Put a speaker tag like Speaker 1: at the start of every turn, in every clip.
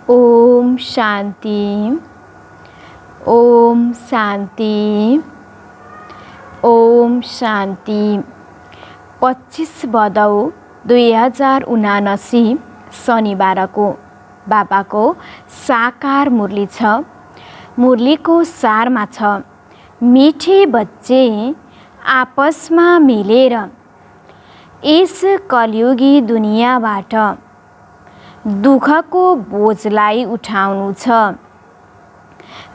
Speaker 1: ओम शांति, ओम शांति, ओम शांति। 25 भदौ 2079 शनिबार को बाबा को साकार मुरली छ। मुरली को सारमा छ, मीठे बच्चे आपस में मिलेर इस कलियुगी दुनियाबाट दुखको बोझलाई उठाउनु छ।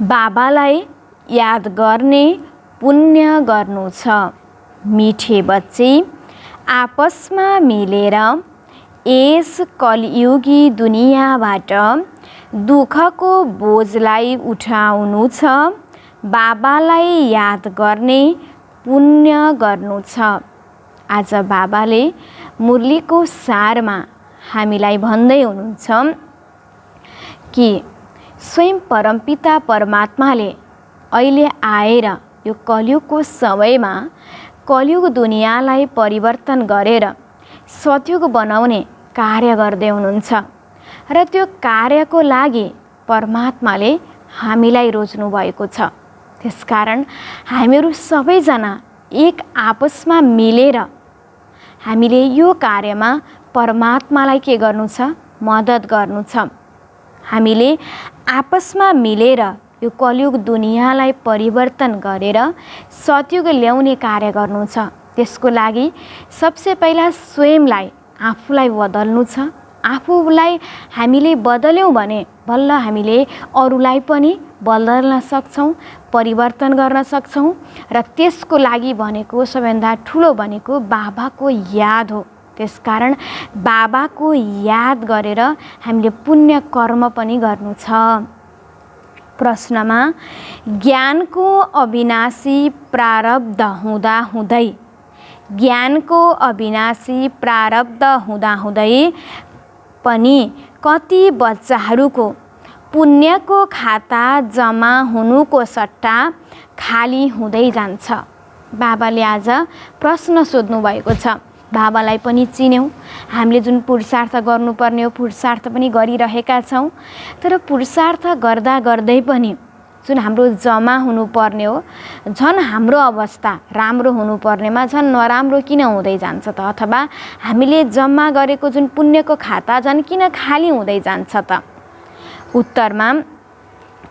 Speaker 1: बाबालाई याद गर्ने पुण्य गर्नु छ। मीठे बच्चे आपस में मिलेर यस कलियुगी दुनियाबाट दुखको बोझलाई उठाउनु छ। बाबालाई याद गर्ने पुण्य गर्नु छ। आज बाबाले मुरलीको सारमा हामीलाई भन्दै हुनुहुन्छ कि स्वयं परमपिता परमात्माले अहिले आएर यो कलियुगको समयमा कलियुग दुनियाँलाई परिवर्तन गरेर सतयुग बनाउने कार्य गर्दै हुनुहुन्छ र त्यो कार्यको लागि परमात्माले हामीलाई रोज्नु भएको छ। त्यसकारण हामीहरू सबैजना एक आपसमा मिलेर हामीले यो कार्यमा परमात्मालाई के गर्नु छ? मद्दत गर्नु छ। हामीले आपसमा मिलेर यो कलियुग दुनियाँलाई परिवर्तन गरेर सतयुग ल्याउने कार्य गर्नु छ। त्यसको लागि सबसे पहिला स्वयंलाई आफूलाई बदल्नु छ। आफूलाई हामीले बदल्यौं भने बल्ल हामीले अरूलाई पनि बदल्न सक्छौं, परिवर्तन गर्न सक्छौं र त्यसको लागि भनेको सबैभन्दा ठुलो भनेको बाबाको याद हो। त्यसकारण बाबाको याद गरेर हामीले पुण्य कर्म पनि गर्नु छ। प्रश्नमा ज्ञानको अविनाशी प्रारब्ध हुँदा हुँदै ज्ञानको अविनाशी प्रारब्ध हुँदा हुँदै पनि कति बच्चाहरूको पुण्यको खाता जमा हुनुको सट्टा खाली हुँदै जान्छ। बाबाले आज प्रश्न सोध्नु भएको छ। बाबालाई पनि चिन्यौं। हामीले जुन पुरुषार्थ गर्नुपर्ने हो पुरुषार्थ पनि गरिरहेका छौं। तर पुरुषार्थ गर्दा गर्दै पनि जुन हाम्रो जमा हुनुपर्ने हो झन् हाम्रो अवस्था राम्रो हुनुपर्नेमा झन् नराम्रो किन हुँदै जान्छ त? अथवा हामीले जम्मा गरेको जुन पुण्यको खाता झन् किन खाली हुँदै जान्छ त? उत्तरमा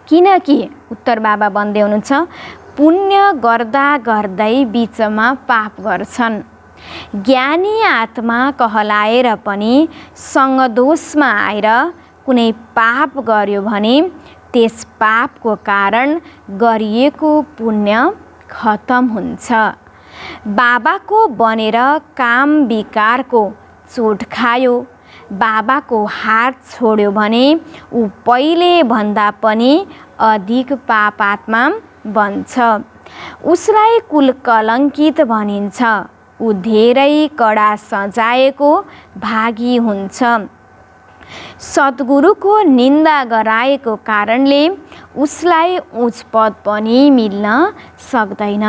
Speaker 1: किनकि उत्तर बाबा भन्दै हुनुहुन्छ पुण्य गर्दा गर्दै बीचमा पाप गर्छन्। ज्ञानी आत्मा कहलाएर पनि सङ्गदोषमा आएर कुनै पाप गर्यो भने त्यस पापको कारण गरिएको पुण्य खतम हुन्छ। बाबाको बनेर काम विकारको चोट खायो, बाबाको हात छोड्यो भने ऊ पहिले भन्दा पनि अधिक पापात्मा बन्छ। उसलाई कुल कलङ्कित भनिन्छ। ऊ धेरै कडा सजायको भागी हुन्छ। सद्गुरुको निन्दा गराएको कारणले उसलाई उच्च पद पनि मिल्न सक्दैन।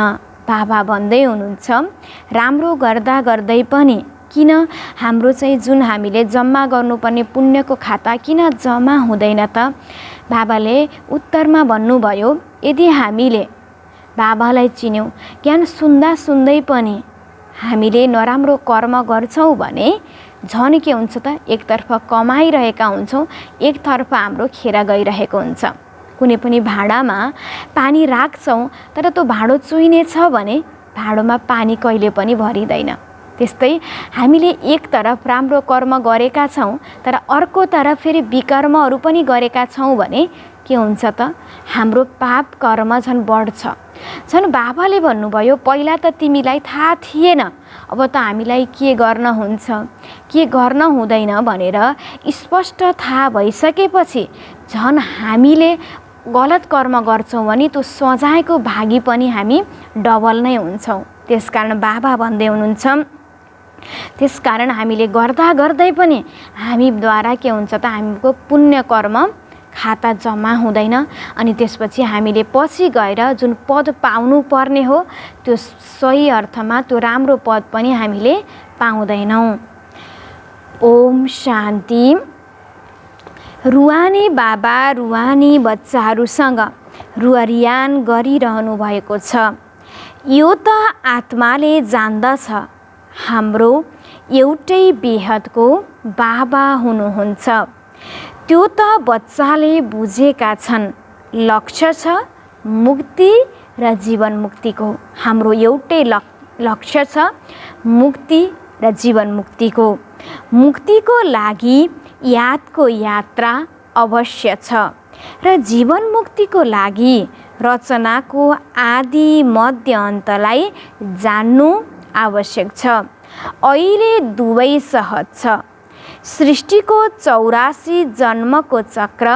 Speaker 1: बाबा भन्दै हुनुहुन्छ राम्रो गर्दा गर्दै पनि किन हाम्रो चाहिँ जुन हामीले जम्मा गर्नुपर्ने पुण्यको खाता किन जमा हुँदैन त? बाबाले उत्तरमा भन्नुभयो यदि हामीले बाबालाई चिन्यौं, ज्ञान सुन्दा सुन्दै पनि हामीले नराम्रो कर्म गर्छौं भने झन् के हुन्छ त? एकतर्फ कमाइरहेका हुन्छौं, एकतर्फ हाम्रो खेर गइरहेको हुन्छ। कुनै पनि भाँडामा पानी राख्छौं तर त्यो भाँडो चुइने छ भने भाँडोमा पानी कहिले पनि भरिँदैन। त्यस्तै हामीले एक तरफ राम्रो कर्म गरेका छौं तर अर्को तरफ फेरि विकर्महरू पनि गरेका छौं भने के हुन्छ त? हाम्रो पाप कर्म झन् बढ्छ। झन् बाबाले भन्नुभयो पहिला त तिमीलाई थाहा थिएन, अब त हामीलाई के गर्न हुन्छ के गर्न हुँदैन भनेर स्पष्ट थाहा भइसकेपछि झन् हामीले गलत कर्म गर्छौं भने त्यो सजायको भागी पनि हामी डबल नै हुन्छौं। त्यसकारण बाबा भन्दै हुनुहुन्छ त्यसकारण हामीले गर्दा गर्दै पनि हामीद्वारा के हुन्छ त? हामीको पुण्य कर्म खाता जम्मा हुँदैन अनि त्यसपछि हामीले पछि गएर जुन पद पाउनु पर्ने हो त्यो सही अर्थमा त्यो राम्रो पद पनि हामीले पाउँदैनौं। ओम शान्ति। रुवानी बाबा रुवानी बच्चाहरूसँग रुवारियान गरिरहनु भएको छ। यो त आत्माले जान्दछ, हाम्रो एउटै बेहदको बाबा हुनुहुन्छ। त्यो त बच्चाले बुझेका छन्। लक्ष्य छ मुक्ति र जीवन मुक्तिको। हाम्रो एउटै लक्ष्य छ मुक्ति र जीवन मुक्तिको। मुक्तिको लागि यादको यात्रा अवश्य छ र जीवन मुक्तिको लागि रचनाको आदि मध्य अन्तलाई जान्नु आवश्यक छ। अहिले दुवै सहज छ। सृष्टिको 84 जन्मको चक्र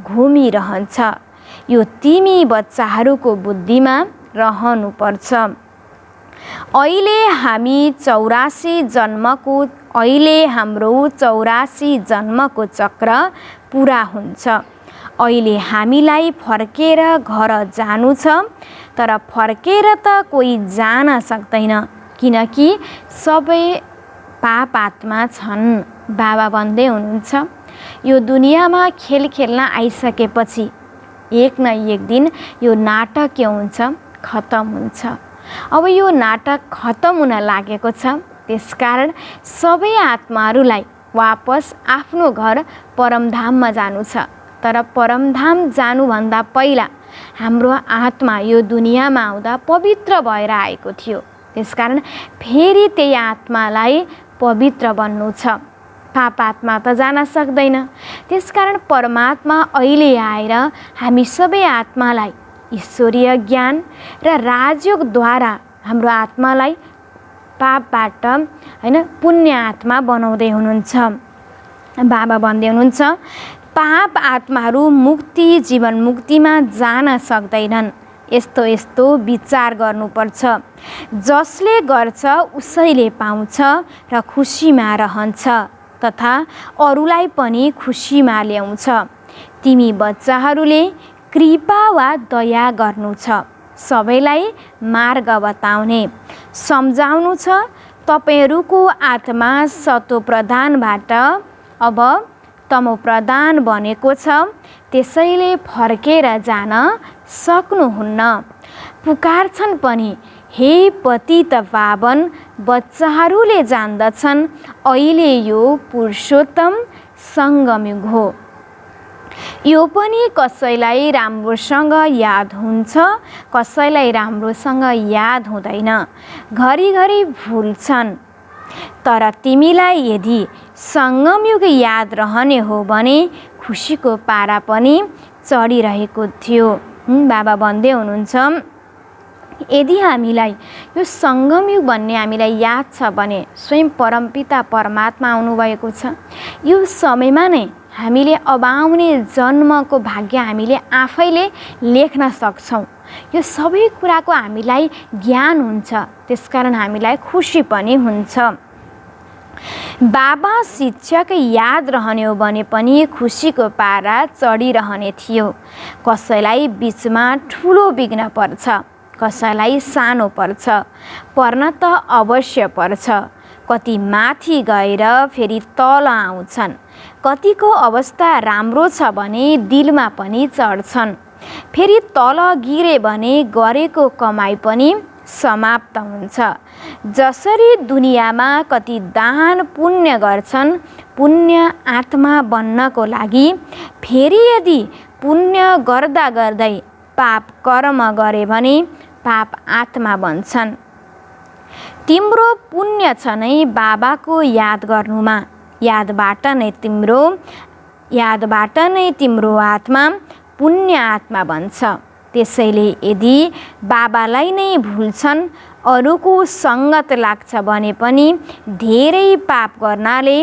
Speaker 1: घुमिरहन्छ। यो तिमी बच्चाहरूको बुद्धिमा रहनुपर्छ। अहिले हाम्रो 84 जन्मको चक्र पुरा हुन्छ। अहिले हामीलाई फर्केर घर जानु छ, तर फर्केर त कोही जान सक्दैन, किनकि सबै पाप आत्मा छन्। बाबा भन्दै हुनुहुन्छ, यो दुनियाँमा खेल खेल्न आइसकेपछि एक न एक दिन यो नाटक के हुन्छ, खतम हुन्छ। अब यो नाटक खतम हुन लागेको छ। त्यसकारण सबै आत्माहरूलाई वापस आफ्नो घर परमधाममा जानु छ। तर परमधाम जानुभन्दा पहिला हाम्रो आत्मा यो दुनियाँमा आउँदा पवित्र भएर आएको थियो। त्यसकारण फेरि त्यही आत्मालाई पवित्र बन्नु छ। पाप आत्मा त जान सक्दैन। त्यसकारण परमात्मा अहिले आएर हामी सबै आत्मालाई ईश्वरीय ज्ञान र राजयोगद्वारा हाम्रो आत्मालाई पापबाट पुण्य आत्मा बनाउँदै हुनुहुन्छ। बाबा भन्दै हुनुहुन्छ, पाप आत्माहरू मुक्ति जीवन मुक्तिमा जान सक्दैनन्। यस्तो यस्तो विचार गर्नुपर्छ। जसले गर्छ उसैले पाउँछ र खुसीमा रहन्छ तथा अरूलाई पनि खुसीमा ल्याउँछ। तिमी बच्चाहरूले कृपा वा दया गर्नु छ, सबैलाई मार्ग बताउने, सम्झाउनु छ। तपाईहरूको आत्मा सतो प्रधानबाट अब तमो प्रधान बनेको छ, त्यसैले फर्केर जान सक्नुहुन्न। पुकारछन् पनि, हे पतित पावन बच्चाहरूले जान्दछन् अहिले यो पुरुषोत्तम सङ्गमयुग हो। यो पनि कसैलाई राम्रोसँग याद हुन्छ, कसैलाई राम्रोसँग याद हुँदैन, घरिघरि भुल्छन्। तर तिमीलाई यदि सङ्गमयुग याद रहने हो भने खुसीको पारा पनि चढिरहेको थियो। बाबा भन्दै हुनुहुन्छ, यदि हामीलाई यो सङ्गमयुग भन्ने हामीलाई याद छ भने स्वयं परमपिता परमात्मा आउनुभएको छ। यो समयमा नै हामीले अब आउने जन्मको भाग्य हामीले आफैले लेख्न सक्छौँ। यो सबै कुराको हामीलाई ज्ञान हुन्छ। त्यसकारण हामीलाई खुसी पनि हुन्छ। बाबा शिक्षक याद रहने हो भने पनि खुसीको पारा चढिरहने थियो। कसैलाई बिचमा ठुलो विघ्न पर्छ, कसैलाई सानो पर्छ, पर्न त अवश्य पर्छ। कति माथि गएर फेरि तल आउँछन्। कतिको अवस्था राम्रो छ भने दिलमा पनि चढ्छन्, फेरि तल गिरे भने गरेको कमाई पनि समाप्त हुन्छ। जसरी दुनियाँमा कति दान पुण्य गर्छन् पुण्य आत्मा बन्नको लागि, फेरि यदि पुण्य गर्दा गर्दै पाप कर्म गरे भने पाप आत्मा बन्छन्। तिम्रो पुण्य छ नै बाबाको याद गर्नुमा। यादबाट नै तिम्रो आत्मा पुण्य आत्मा बन्छ। त्यसैले यदि बाबालाई नै भुल्छन्, अरूको सङ्गत लाग्छ भने पनि धेरै पाप गर्नाले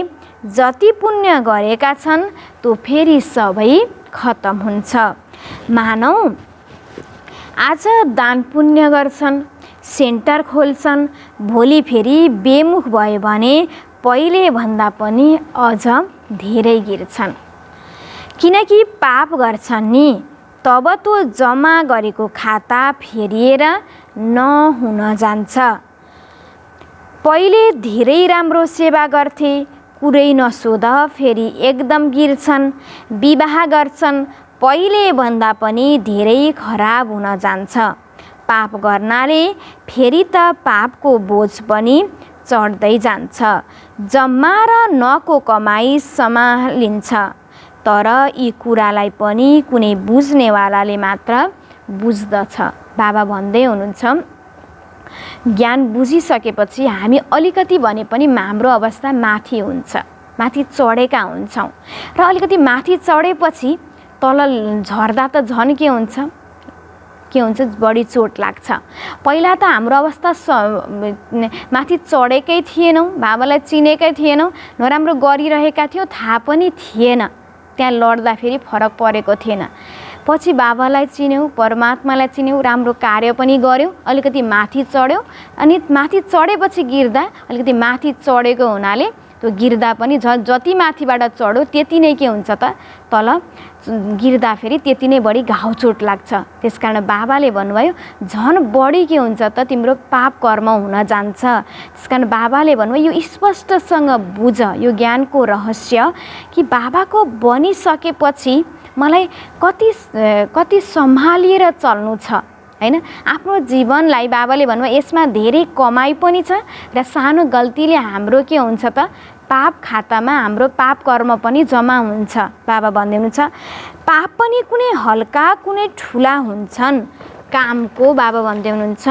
Speaker 1: जति पुण्य गरेका छन् त्यो फेरि सबै खतम हुन्छ। मानौ आज दान पुण्य गर्छन्, सेन्टर खोल्छन्, भोलि फेरि बेमुख भयो भने पहिले भन्दा पनि अझ धेरै गिर्छन्। किनकि पाप गर्छन् नि, तब त्यो जम्मा गरेको खाता फेरिएर नहुन जान्छ। पहिले धेरै राम्रो सेवा गर्थे, कुरै नसोध फेरि एकदम गिर्छन्, विवाह गर्छन्, पहिले भन्दा पनि धेरै खराब हुन जान्छ। पाप गर्नाले फेरि त पापको बोझ पनि चढ्दै जान्छ। जम्मा र नको कमाई सम्हालिन्छ, तर यी कुरालाई पनि कुनै बुझ्नेवालाले मात्र बुझ्दछ। बाबा भन्दै हुनुहुन्छ, ज्ञान बुझिसकेपछि हामी अलिकति भने पनि हाम्रो अवस्था माथि हुन्छ, माथि चढेका हुन्छौँ। र अलिकति माथि चढेपछि तल झर्दा त झन् के हुन्छ बढी चोट लाग्छ। पहिला त हाम्रो अवस्था माथि चढेकै थिएनौँ, बाबालाई चिनेकै थिएनौँ, नराम्रो गरिरहेका थियौँ, थाहा पनि थिएन, त्यहाँ लड्दाखेरि फरक परेको थिएन। पछि बाबालाई चिन्यौँ, परमात्मालाई चिन्यौँ, राम्रो कार्य पनि गऱ्यौँ, अलिकति माथि चढ्यौँ। अनि माथि चढेपछि गिर्दा अलिकति माथि चढेको हुनाले त्यो गिर्दा पनि जति माथिबाट चढ्यो त्यति नै के हुन्छ त तल गिर्दा फेरि त्यति नै बढी घाउ चोट लाग्छ। त्यसकारण बाबाले भन्नुभयो झन् बढी के हुन्छ त तिम्रो पाप कर्म हुन जान्छ। त्यसकारण बाबाले भन्नुभयो यो स्पष्टसँग बुझ यो ज्ञानको रहस्य कि बाबाको बनिसकेपछि मलाई कति सम्हालिएर चल्नु छ हैन। आफ्नो जीवनलाई बाबाले भन्नुभयो यसमा धेरै कमाई पनि छ र सानो गल्तीले हाम्रो के हुन्छ त पाप खातामा हाम्रो पाप कर्म पनि जम्मा हुन्छ। बाबा भन्दै हुनुहुन्छ पाप पनि कुनै हल्का कुनै ठुला हुन्छन्। कामको बाबा भन्दै हुनुहुन्छ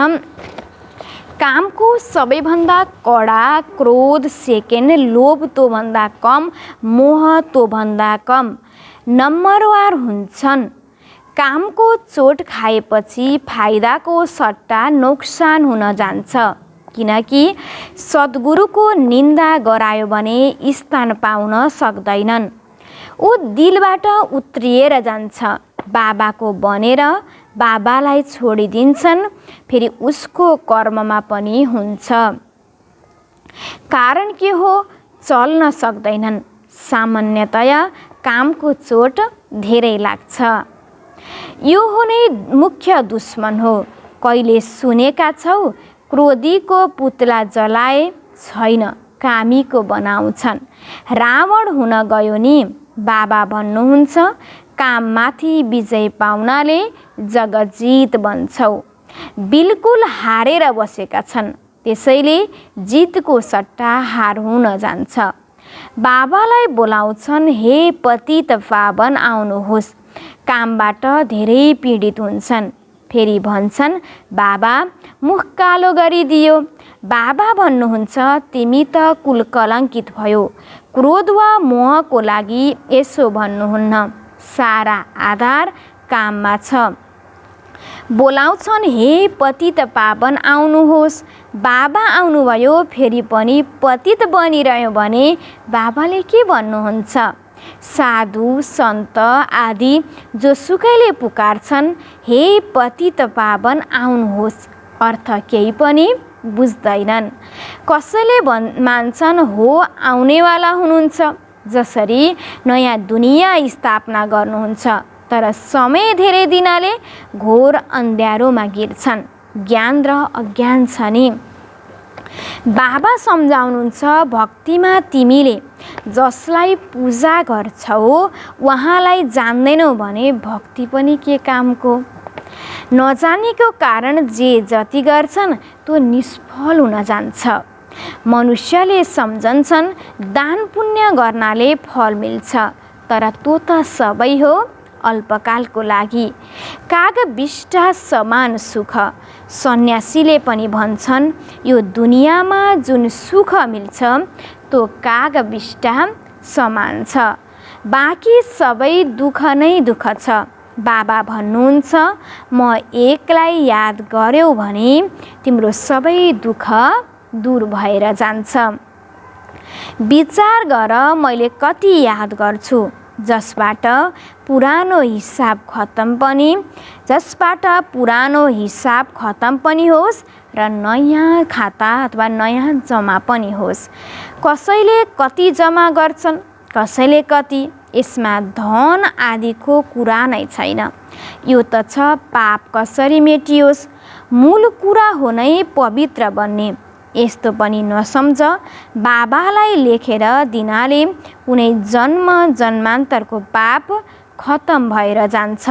Speaker 1: कामको सबैभन्दा कडा क्रोध सेकेन्ड, लोभ तोभन्दा कम, मोह तोभन्दा कम, नम्बरवार हुन्छन्। कामको चोट खाएपछि फाइदाको सट्टा नोक्सान हुन जान्छ, किनकि सद्गुरुको निन्दा गरायो भने स्थान पाउन सक्दैनन्। ऊ दिलबाट उत्रिएर जान्छ, बाबाको बनेर बाबालाई छोडिदिन्छन्, फेरि उसको कर्ममा पनि हुन्छ। कारण के हो? चल्न सक्दैनन्। सामान्यतया कामको चोट धेरै लाग्छ। यो हो नै मुख्य दुश्मन हो। कहिले सुनेका छौ क्रोधीको पुतला जलाए छैन, कामीको बनाउँछन्। रावण हुन गयो नि। बाबा भन्नुहुन्छ काममाथि विजय पाउनाले जगजित बन्छौ। बिल्कुल हारेर बसेका छन्, त्यसैले जितको सट्टा हार हुन जान्छ। बाबालाई बोलाउँछन् हे पतित पावन आउनुहोस्। कामबाट धेरै पीडित हुन्छन्, फेरि भन्छन् बाबा मुख कालो गरिदियो। बाबा भन्नुहुन्छ तिमी त कुल कलङ्कित भयो। क्रोध वा मोहको लागि यसो भन्नुहुन्न, सारा आधार काममा छ। बोलाउँछन् हे पतित पावन आउनुहोस्। बाबा आउनुभयो फेरि पनि पतित बनिरह्यो भने बाबाले के भन्नुहुन्छ? साधु सन्त आदि जो सुकैले पुकार्छन् हे पतित पावन आउनुहोस्, अर्थ केही पनि बुझ्दैनन्। कसैले मान्छन् हो आउनेवाला हुनुहुन्छ, जसरी नयाँ दुनियाँ स्थापना गर्नुहुन्छ, तर समय धेरै दिनाले घोर अन्ध्यारोमा गिर्छन्। ज्ञान र अज्ञान छ नि। बाबा सम्झाउनुहुन्छ भक्तिमा तिमीले जसलाई पूजा गर्छौ उहाँलाई जान्दैनौ भने भक्ति पनि के कामको? नजानेको कारण जे जति गर्छन् त्यो निष्फल हुन जान्छ। मनुष्यले सम्झन्छन् दान पुण्य गर्नाले फल मिल्छ, तर त्यो त सबै हो अल्पकालको लागि। कागबिष्टा समान सुख। सन्यासीले पनि भन्छन् यो दुनियाँमा जुन सुख मिल्छ त्यो कागबिष्टा समान छ, बाँकी सबै दुःख नै दुःख छ। बाबा भन्नुहुन्छ म एकलाई याद गर्यौ भने तिम्रो सबै दुःख दूर भएर जान्छ। विचार गर मैले कति याद गर्छु जसबाट पुरानो हिसाब खतम पनि होस् र नयाँ खाता अथवा नयाँ जम्मा पनि होस्। कसैले कति जम्मा गर्छन्, कसैले कति, यसमा धन आदिको कुरा नै छैन। यो त छ पाप कसरी मेटियोस्। मूल कुरा हो नै पवित्र बन्ने। यस्तो पनि नसम्झ, बाबालाई लेखेर दिनाले कुनै जन्म जन्मान्तरको पाप खतम भएर जान्छ।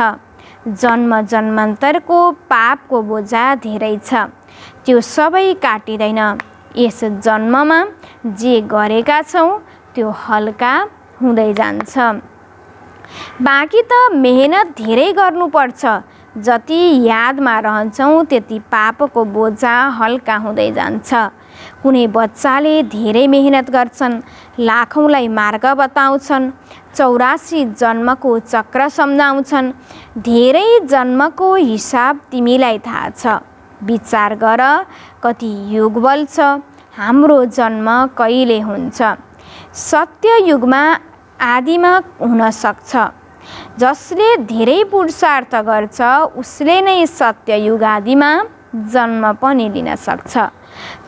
Speaker 1: जन्म जन्मान्तरको पापको बोझा धेरै छ, त्यो सबै काटिँदैन। यस जन्ममा जे गरेका छौँ त्यो हल्का हुँदै जान्छ। बाँकी त मेहनत धेरै गर्नुपर्छ। जति यादमा रहन्छौँ त्यति पापको बोझा हल्का हुँदै जान्छ। कुनै बच्चाले धेरै मेहनत गर्छन्, लाखौँलाई मार्ग बताउँछन्, 84 जन्मको चक्र सम्झाउँछन्। धेरै जन्मको हिसाब तिमीलाई थाहा छ। विचार गर, कति युग बल्छ, हाम्रो जन्म कहिले हुन्छ। सत्ययुगमा आदिमा हुन सक्छ। जसले धेरै पुरुषार्थ गर्छ उसले नै सत्ययुग आदिमा जन्म पनि लिन सक्छ।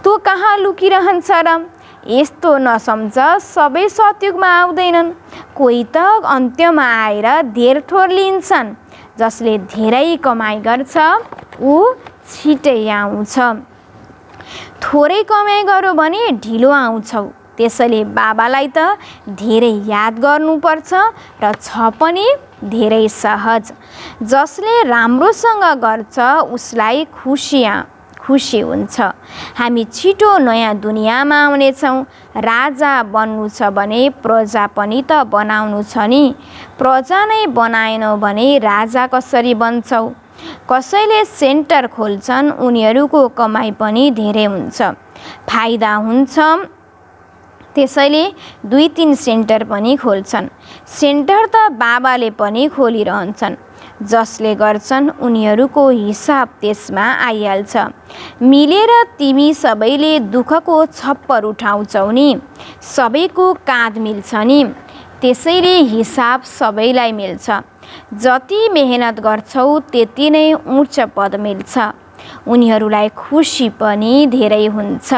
Speaker 1: तँ कहाँ लुकिरहन्छ र? यस्तो नसम्झ, सबै सत्ययुगमा आउँदैनन्। कोही त अन्त्यमा आएर धेर थोर लिन्छन्। जसले धेरै कमाइ गर्छ ऊ छिटै आउँछ। थोरै कमाइ गर्यो भने ढिलो आउँछौ। त्यसैले बाबालाई त धेरै याद गर्नुपर्छ र छ पनि धेरै सहज। जसले राम्रोसँग गर्छ उसलाई खुसी हुन्छ। हामी छिटो नयाँ दुनियाँमा आउनेछौँ। राजा बन्नु छ भने प्रजा पनि त बनाउनु छ नि। प्रजा नै बनाएनौ भने राजा कसरी बन्छौ? कसैले सेन्टर खोल्छन्, उनीहरूको कमाइ पनि धेरै हुन्छ, फाइदा हुन्छ। त्यसैले 2-3 सेन्टर पनि खोल्छन्। सेन्टर त बाबाले पनि खोलिरहन्छन्। जसले गर्छन् उनीहरूको हिसाब त्यसमा आइहाल्छ। मिलेर तिमी सबैले दुःखको छप्पर उठाउँछौ नि, सबैको काँध मिल्छ नि। त्यसैले हिसाब सबैलाई मिल्छ। जति मेहनत गर्छौ त्यति नै उच्च पद मिल्छ। उनीहरूलाई खुसी पनि धेरै हुन्छ।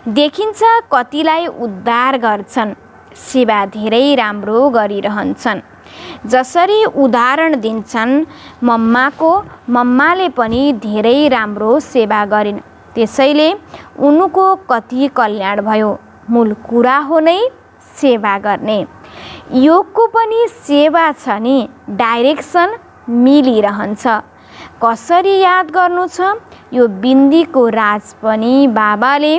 Speaker 1: देखिन्छ कतिलाई उद्धार गर्छन्, सेवा धेरै राम्रो गरिरहन्छन्। जसरी उदाहरण दिन्छन् मम्माले पनि धेरै राम्रो सेवा गरिन्। त्यसैले उनको कति कल्याण भयो। मूल कुरा हो नै सेवा गर्ने। योगको पनि सेवा छ नि, डाइरेक्सन मिलिरहन्छ। कसरी याद गर्नु छ यो बिन्दीको राज पनि बाबाले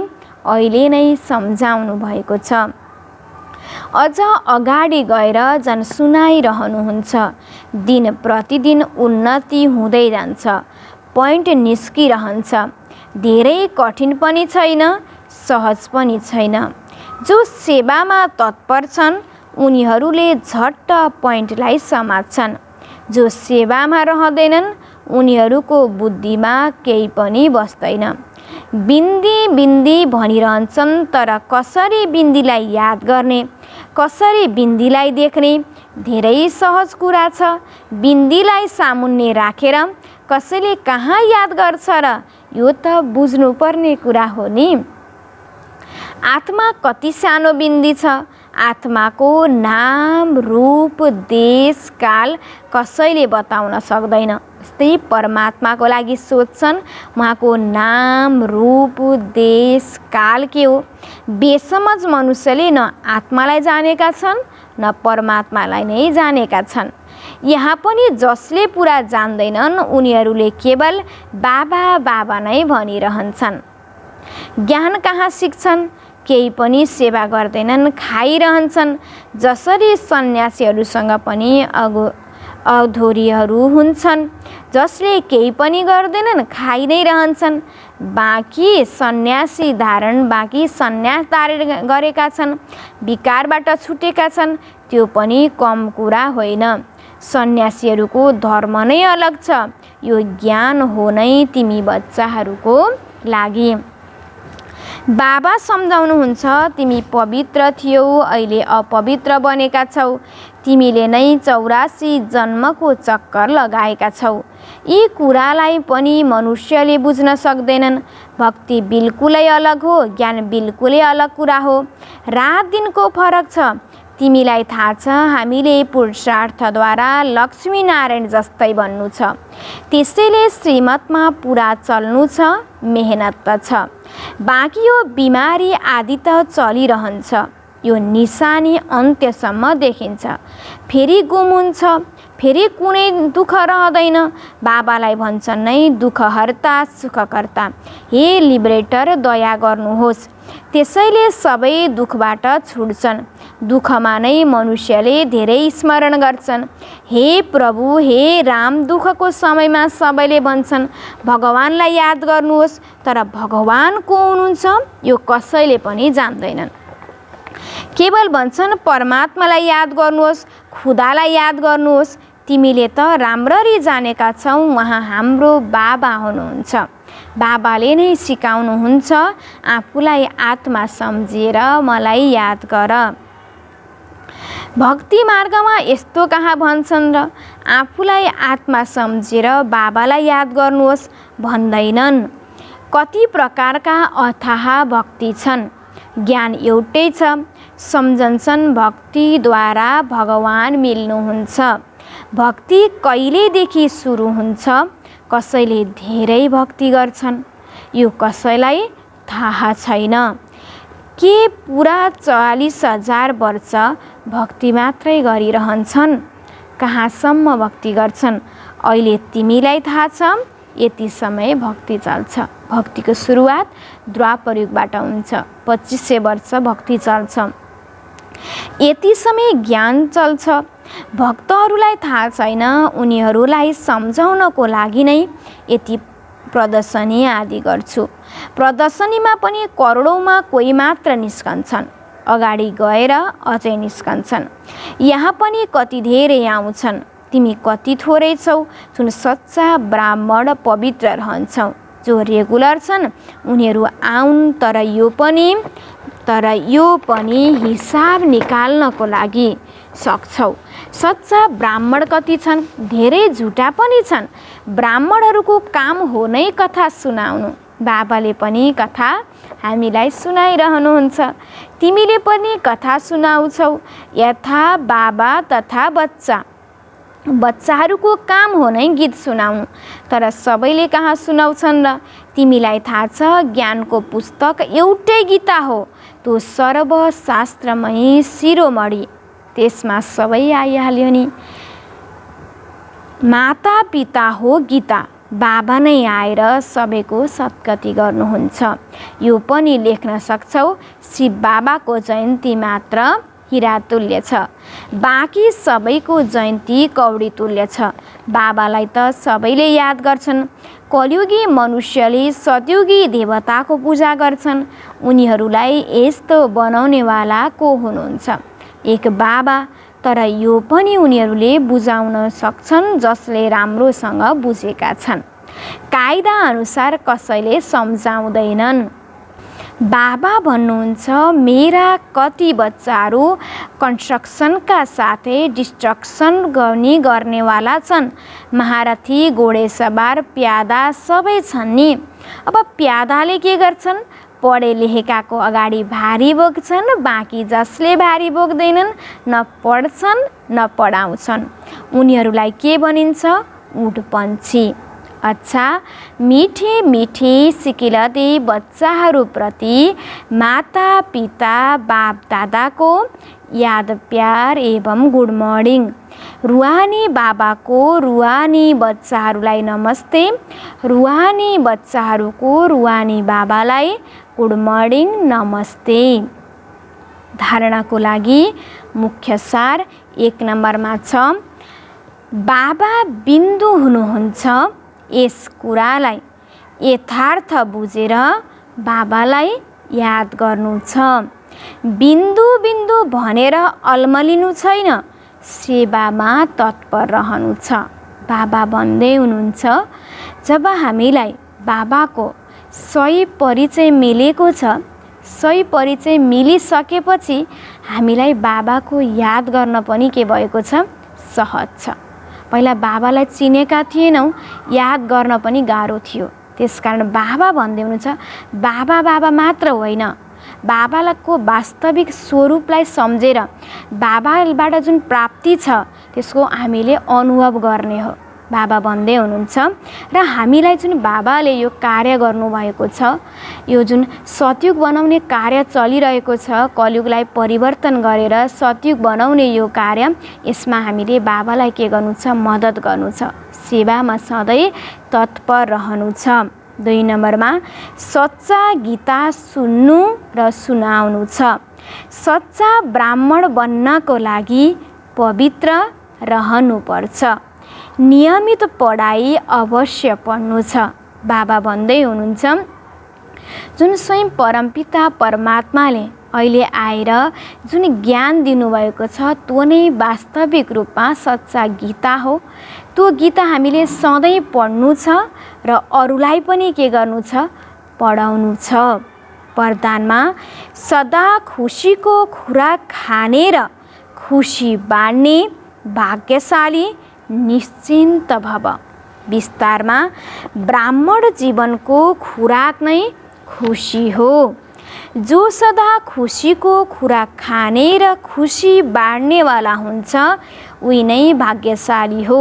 Speaker 1: अहिले नै सम्झाउनु भएको छ। अझ अगाडि गएर झन् सुनाइरहनुहुन्छ। दिन प्रतिदिन उन्नति हुँदै जान्छ, पोइन्ट निस्किरहन्छ। धेरै कठिन पनि छैन, सहज पनि छैन। जो सेवामा तत्पर छन् उनीहरूले झट्ट पोइन्टलाई समात्छन्। जो सेवामा रहँदैनन् उनीहरूको बुद्धिमा केही पनि बस्दैन। बिन्दी बिन्दी भनिरहन्छन्, तर कसरी बिन्दीलाई याद गर्ने, कसरी बिन्दीलाई देख्ने धेरै सहज कुरा छ। बिन्दीलाई सामुन्ने राखेर कसैले कहाँ याद गर्छ र? यो त बुझ्नुपर्ने कुरा हो नि। आत्मा कति सानो बिन्दी छ। आत्माको नाम, रूप, देश, काल कसैले बताउन सक्दैन। यस्तै परमात्माको लागि सोध्छन्, उहाँको नाम, रूप, देश, काल के हो? बेसमझ मनुष्यले न आत्मालाई जानेका छन् न परमात्मालाई नै जानेका छन्। यहाँ पनि जसले पुरा जान्दैनन् उनीहरूले केवल बाबा बाबा नै भनिरहन्छन्। ज्ञान कहाँ सिक्छन्? केही पनि सेवा गर्दैनन्, खाइरहन्छन्। जसरी सन्यासीहरूसँग पनि अधोरीहरू हुन्छन्, जसले केही पनि गर्दैनन्, खाइ नै रहन्छन्। बाँकी सन्यास धारण गरेका छन्, विकारबाट छुटेका छन्। त्यो पनि कम कुरा होइन। सन्यासीहरूको धर्म नै अलग छ। यो ज्ञान हो नै तिमी बच्चाहरूको लागि। बाबा सम्झाउनुहुन्छ, तिमी पवित्र थियौ, अहिले अपवित्र बनेका छौ। तिमीले नै 84 जन्मको चक्कर लगाएका छौ। यी कुरालाई पनि मनुष्यले बुझ्न सक्दैनन्। भक्ति बिल्कुलै अलग हो, ज्ञान बिल्कुलै अलग कुरा हो। रात दिनको फरक छ। तिमीलाई थाहा छ हामीले पुरुषार्थद्वारा लक्ष्मीनारायण जस्तै बन्नु छ। त्यसैले श्रीमतमा पुरा चल्नु छ। मेहनत त छ, बाँकी यो बिमारी आदि त चलिरहन्छ। यो निशानी अन्त्यसम्म देखिन्छ, फेरि गुम हुन्छ, फेरि कुनै दुःख रहँदैन। बाबालाई भन्छन् नै दुःखहर्ता सुखकर्ता, हे लिबरेटर दया गर्नुहोस्। त्यसैले सबै दुःखबाट छुट्छन्। दुःखमा नै मनुष्यले धेरै स्मरण गर्छन्, हे प्रभु हे राम। दुःखको समयमा सबैले भन्छन् भगवानलाई याद गर्नुहोस्, तर भगवान को हुनुहुन्छ यो कसैले पनि जान्दैनन्। केवल भन्छन् परमात्मालाई याद गर्नुहोस्, खुदालाई याद गर्नुहोस्। तिमीले त राम्ररी जानेका छौ उहाँ हाम्रो बाबा हुनुहुन्छ। बाबाले नै सिकाउनुहुन्छ आफूलाई आत्मा सम्झेर मलाई याद गर। भक्ति मार्गमा यस्तो कहाँ भन्छन् र आफूलाई आत्मा सम्झेर बाबालाई याद गर्नुहोस् भन्दैनन्। कति प्रकारका अथाह भक्ति छन्, ज्ञान एउटै छ। सम्झन्छन् भक्तिद्वारा भगवान मिल्नुहुन्छ। भक्ति कहिलेदेखि सुरु हुन्छ? कसैले धेरै भक्ति गर्छन्, यो कसैलाई थाहा छैन। के पुरा 40,000 वर्ष भक्ति मात्रै गरिरहन्छन्? कहाँसम्म भक्ति गर्छन् अहिले तिमीलाई थाहा छ? यति समय भक्ति चल्छ। भक्तिको सुरुवात द्वापर युगबाट हुन्छ, 2500 वर्ष भक्ति चल्छ। यति समय ज्ञान चल्छ। भक्तहरूलाई थाहा छैन, उनीहरूलाई सम्झाउनको लागि नै यति प्रदर्शनी आदि गर्छु। प्रदर्शनीमा पनि करोडौँमा कोही मात्र निस्कन्छन्, अगाडि गएर अझै निस्कन्छन्। यहाँ पनि कति धेरै आउँछन्, तिमी कति थोरै छौ। जुन सच्चा ब्राह्मण पवित्र रहन्छौ, जो रेगुलर छन् उनीहरू आउन्, तर यो पनि हिसाब निकाल्नको लागि सक्छौ। सच्चा ब्राह्मण कति छन्? धेरै झुटा पनि छन्। ब्राह्मणहरूको काम हो नै कथा सुनाउनु। बाबाले पनि कथा हामीलाई सुनाइरहनुहुन्छ, तिमीले पनि कथा सुनाउँछौ। यथा बाबा तथा बच्चा, बच्चाहरूको काम हो नै गीत सुनाउनु, तर सबैले कहाँ सुनाउँछन् र? तिमीलाई थाहा छ ज्ञानको पुस्तक एउटै गीता हो, त्यो सर्वशास्त्रमय शिरोमणि, त्यसमा सबै आइहाल्यो नि। माता पिता हो गीता, बाबा नै आएर सबैको सद्गति गर्नुहुन्छ। यो पनि लेख्न सक्छौ, शिव बाबाको जयन्ती मात्र हिरा तुल्य छ, बाँकी सबैको जयन्ती कौडी तुल्य छ। बाबालाई त सबैले याद गर्छन्। कलियुगी मनुष्यले सतयुगी देवताको पूजा गर्छन्। उनीहरूलाई यस्तो बनाउनेवाला को हुनुहुन्छ? एक बाबा। तर यो पनि उनीहरूले बुझाउन सक्छन् जसले राम्रोसँग बुझेका छन्। कायदा अनुसार कसैले सम्झाउँदैनन्। बाबा भन्नुहुन्छ मेरा कति बच्चाहरू कन्स्ट्रक्सनका साथै डिस्ट्रक्सन गर्नेवाला छन्। महारथी, घोडेसवार, प्यादा सबै छन् नि। अब प्यादाले के गर्छन्? पढे लेखेकाको अगाडि भारी बोक्छन्, बाँकी जसले भारी बोक्दैनन् न पढ्छन् न पढाउँछन्। उनीहरूलाई के भनिन्छ? उठपन्छी। अच्छा, मिठे मिठे सिकिलती बच्चाहरूप्रति माता पिता बाप दादाको याद प्यार एवं गुड मर्निङ। रुहानी बाबाको रुहानी बच्चाहरूलाई नमस्ते, रुहानी बच्चाहरूको रुहानी बाबालाई गुड मर्निङ नमस्ते। धारणाको लागि मुख्य सार 1 नम्बरमा छ, बाबा बिन्दु हुनुहुन्छ। यस कुरालाई यथार्थ बुझेर बाबालाई याद गर्नु छ। बिन्दु बिन्दु भनेर अल्मलिनु छैन, सेवामा तत्पर रहनु छ। बाबा भन्दै हुनुहुन्छ, जब हामीलाई बाबाको सही परिचय मिलेको छ, सही परिचय मिलिसकेपछि हामीलाई बाबाको याद गर्न पनि के भएको छ? सहज छ। पहिला बाबालाई चिनेका थिएनौँ, याद गर्न पनि गाह्रो थियो। त्यसकारण बाबा भन्दै हुनुहुन्छ, बाबा बाबा मात्र होइन, बाबाको वास्तविक स्वरूपलाई सम्झेर बाबाबाट जुन प्राप्ति छ त्यसको हामीले अनुभव गर्ने हो। बाबा भन्दै हुनुहुन्छ। र हामीलाई जुन बाबाले यो कार्य गर्नुभएको छ, यो जुन सतयुग बनाउने कार्य चलिरहेको छ, कलियुगलाई परिवर्तन गरेर सतयुग बनाउने यो कार्य, यसमा हामीले बाबालाई के गर्नु छ? मद्दत गर्नु छ, सेवामा सधैँ तत्पर रहनु छ। 2 नम्बरमा सच्चा गीता सुन्नु र सुनाउनु छ। सच्चा ब्राह्मण बन्नको लागि पवित्र रहनुपर्छ, नियमित पढाइ अवश्य पढ्नु छ। बाबा भन्दै हुनुहुन्छ जुन स्वयं परमपिता परमात्माले अहिले आएर जुन ज्ञान दिनुभएको छ त्यो नै वास्तविक रूपमा सच्चा गीता हो। त्यो गीता हामीले सधैँ पढ्नु छ र अरूलाई पनि के गर्नु छ? पढाउनु छ। वरदानमा सदा खुसीको खुराक खाने र खुसी बाँड्ने भाग्यशाली निश्चिन्त भव। विस्तारमा ब्राह्मण जीवनको खुराक नै खुसी हो। जो सदा खुसीको खुराक खाने र खुसी बाँड्नेवाला हुन्छ उही नै भाग्यशाली हो।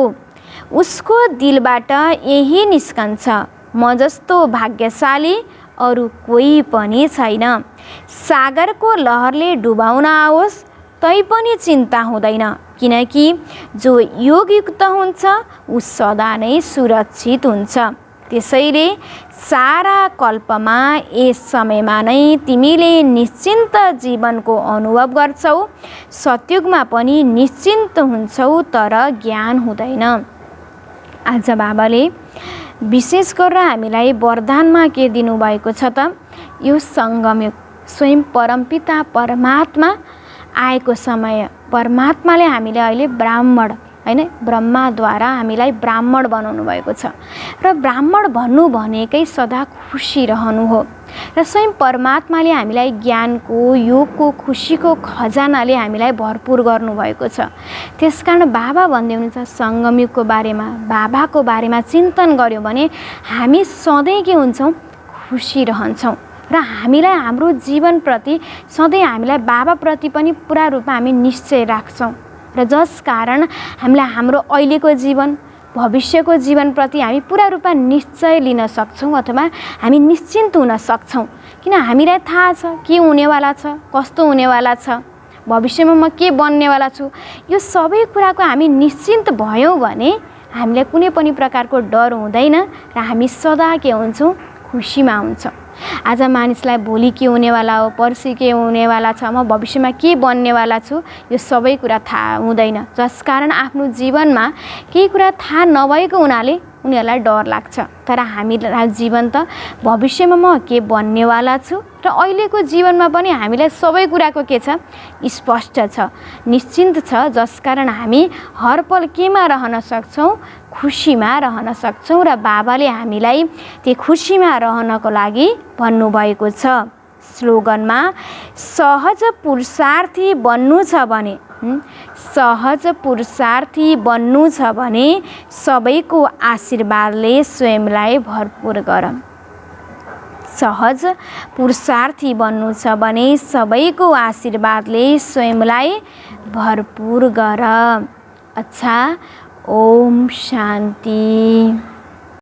Speaker 1: उसको दिलबाट यही निस्कन्छ, म जस्तो भाग्यशाली अरू कोही पनि छैन। सागरको लहरले डुबाउन आओस् तैपनि चिन्ता हुँदैन, किनकि जो योगयुक्त हुन्छ ऊ सदा नै सुरक्षित हुन्छ। त्यसैले सारा कल्पमा यस समयमा नै तिमीले निश्चिन्त जीवनको अनुभव गर्छौ। सतयुगमा पनि निश्चिन्त हुन्छौ, तर ज्ञान हुँदैन। आज बाबाले विशेष गरेर हामीलाई वरदानमा के दिनुभएको छ त? यो सङ्गमयुग, स्वयं परमपिता परमात्मा आएको समय, परमात्माले हामीले अहिले ब्राह्मण हैन, ब्रह्माद्वारा हामीलाई ब्राह्मण बनाउनु भएको छ। र ब्राह्मण भन्नु भनेकै सदा खुसी रहनु हो। र स्वयं परमात्माले हामीलाई ज्ञानको, योगको, खुसीको खजानाले हामीलाई भरपुर गर्नुभएको छ। त्यसकारण बाबा भन्दै हुनुहुन्छ सङ्गमयुगको बारेमा, बाबाको बारेमा चिन्तन गर्यो भने हामी सधैँ के हुन्छौँ? खुसी रहन्छौँ। र हामीलाई हाम्रो जीवनप्रति सधैँ हामीलाई बाबाप्रति पनि पुरा रूपमा हामी निश्चय राख्छौँ। र जस कारण हामीलाई हाम्रो अहिलेको जीवन, भविष्यको जीवनप्रति हामी पुरा रूपमा निश्चय लिन सक्छौँ अथवा हामी निश्चिन्त हुन सक्छौँ। किन हामीलाई थाहा छ के हुनेवाला छ, कस्तो हुनेवाला छ, भविष्यमा म के बन्नेवाला छु। यो सबै कुराको हामी निश्चिन्त भयौँ भने हामीलाई कुनै पनि प्रकारको डर हुँदैन र हामी सदा के हुन्छौँ? खुसीमा हुन्छौँ। आज मानिसलाई भोलि के हुनेवाला हो, पर्सि के हुनेवाला छ, म भविष्यमा के बन्नेवाला छु, यो सबै कुरा थाहा हुँदैन। जसकारण आफ्नो जीवनमा केही कुरा थाहा नभएको हुनाले उनीहरूलाई डर लाग्छ। तर हामीलाई जीवन त भविष्यमा म के बन्नेवाला छु र अहिलेको जीवनमा पनि हामीलाई सबै कुराको के छ? स्पष्ट छ, निश्चिन्त छ। जसकारण हामी हर पल केमा रहन सक्छौँ? खुसीमा रहन सक्छौँ। र बाबाले हामीलाई त्यो खुसीमा रहनको लागि भन्नुभएको छ। स्लोगनमा सहज पुरुषार्थी बन्नु छ भने, सहज पुरुषार्थी बन्नु छ भने सबैको आशीर्वादले स्वयंलाई भरपुर गर। सहज पुरुषार्थी बन्नु छ भने सबैको आशीर्वादले स्वयंलाई भरपुर गर। अच्छा, ओम शान्ति।